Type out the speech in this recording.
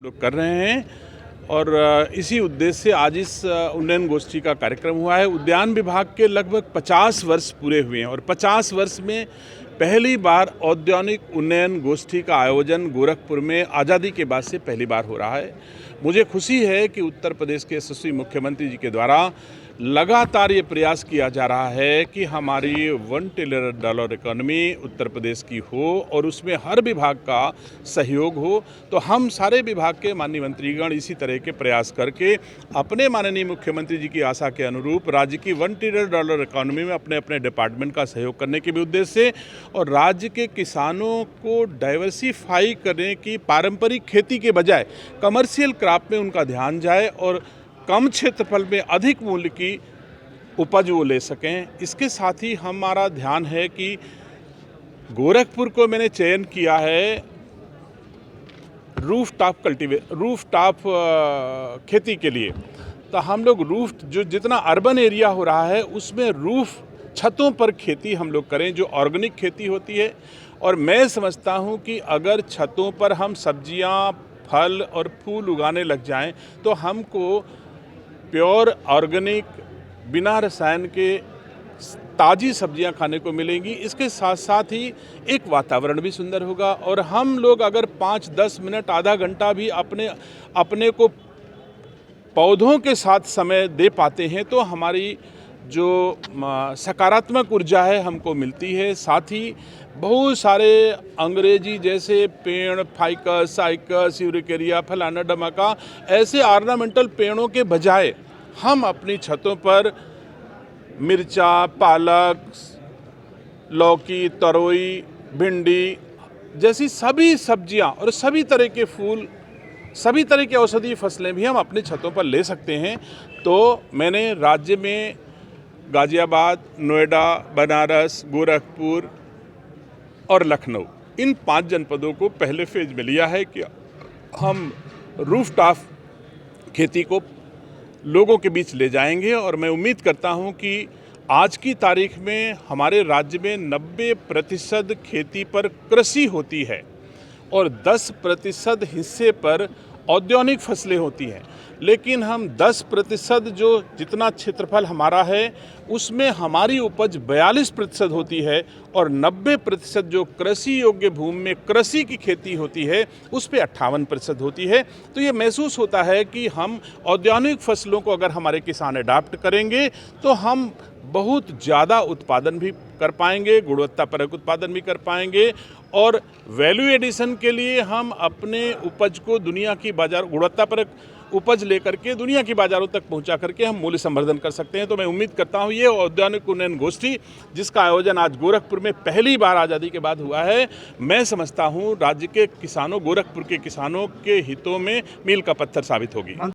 लोग कर रहे हैं और इसी उद्देश्य से आज इस उन्नयन गोष्ठी का कार्यक्रम हुआ है। उद्यान विभाग के लगभग 50 वर्ष पूरे हुए हैं और 50 वर्ष में पहली बार औद्यानिक उन्नयन गोष्ठी का आयोजन गोरखपुर में आज़ादी के बाद से पहली बार हो रहा है। मुझे खुशी है कि उत्तर प्रदेश के यशस्वी मुख्यमंत्री जी के द्वारा लगातार ये प्रयास किया जा रहा है कि हमारी $1 ट्रिलियन इकोनॉमी उत्तर प्रदेश की हो और उसमें हर विभाग का सहयोग हो। तो हम सारे विभाग के माननीय मंत्रीगण इसी तरह के प्रयास करके अपने माननीय मुख्यमंत्री जी की आशा के अनुरूप राज्य की $1 ट्रिलियन इकोनॉमी में अपने अपने डिपार्टमेंट का सहयोग करने के भी उद्देश्य से और राज्य के किसानों को डाइवर्सिफाई करने की पारंपरिक खेती के बजाय कमर्शियल क्रॉप में उनका ध्यान जाए और कम क्षेत्रफल में अधिक मूल्य की उपज वो ले सकें। इसके साथ ही हमारा ध्यान है कि गोरखपुर को मैंने चयन किया है रूफ टॉप खेती के लिए। तो हम लोग रूफ जो जितना अर्बन एरिया हो रहा है उसमें रूफ छतों पर खेती हम लोग करें जो ऑर्गेनिक खेती होती है। और मैं समझता हूँ कि अगर छतों पर हम सब्जियाँ, फल और फूल उगाने लग जाएं तो हमको प्योर ऑर्गेनिक बिना रसायन के ताज़ी सब्जियां खाने को मिलेंगी। इसके साथ साथ ही एक वातावरण भी सुंदर होगा और हम लोग अगर 5-10 मिनट आधा घंटा भी अपने को पौधों के साथ समय दे पाते हैं तो हमारी जो सकारात्मक ऊर्जा है हमको मिलती है। साथ ही बहुत सारे अंग्रेजी जैसे पेड़ फाइकस, साइकस, यूरिकेरिया, फलाना डमका ऐसे ऑर्नामेंटल पेड़ों के बजाय हम अपनी छतों पर मिर्चा, पालक, लौकी, तरोई, भिंडी जैसी सभी सब्जियां और सभी तरह के फूल, सभी तरह की औषधीय फसलें भी हम अपनी छतों पर ले सकते हैं। तो मैंने राज्य में गाजियाबाद, नोएडा, बनारस, गोरखपुर और लखनऊ इन 5 जनपदों को पहले फेज में लिया है कि हम रूफ टॉप खेती को लोगों के बीच ले जाएंगे। और मैं उम्मीद करता हूं कि आज की तारीख में हमारे राज्य में 90% खेती पर कृषि होती है और 10% हिस्से पर औद्यानिक फसलें होती हैं। लेकिन हम 10% जो जितना क्षेत्रफल हमारा है उसमें हमारी उपज 42% होती है और 90% जो कृषि योग्य भूमि में कृषि की खेती होती है उस पे 58% होती है। तो ये महसूस होता है कि हम औद्यानिक फसलों को अगर हमारे किसान अडाप्ट करेंगे तो हम बहुत ज़्यादा उत्पादन भी कर पाएंगे, गुणवत्तापरक उत्पादन भी कर पाएंगे और वैल्यू एडिशन के लिए हम अपने उपज को दुनिया की बाजार गुणवत्तापरक उपज लेकर के दुनिया की बाज़ारों तक पहुंचा करके हम मूल्य संवर्धन कर सकते हैं। तो मैं उम्मीद करता हूं ये औद्यानिक उन्नयन गोष्ठी जिसका आयोजन आज गोरखपुर में पहली बार आज़ादी के बाद हुआ है, मैं समझता हूं राज्य के किसानों, गोरखपुर के किसानों के हितों में मील का पत्थर साबित होगी।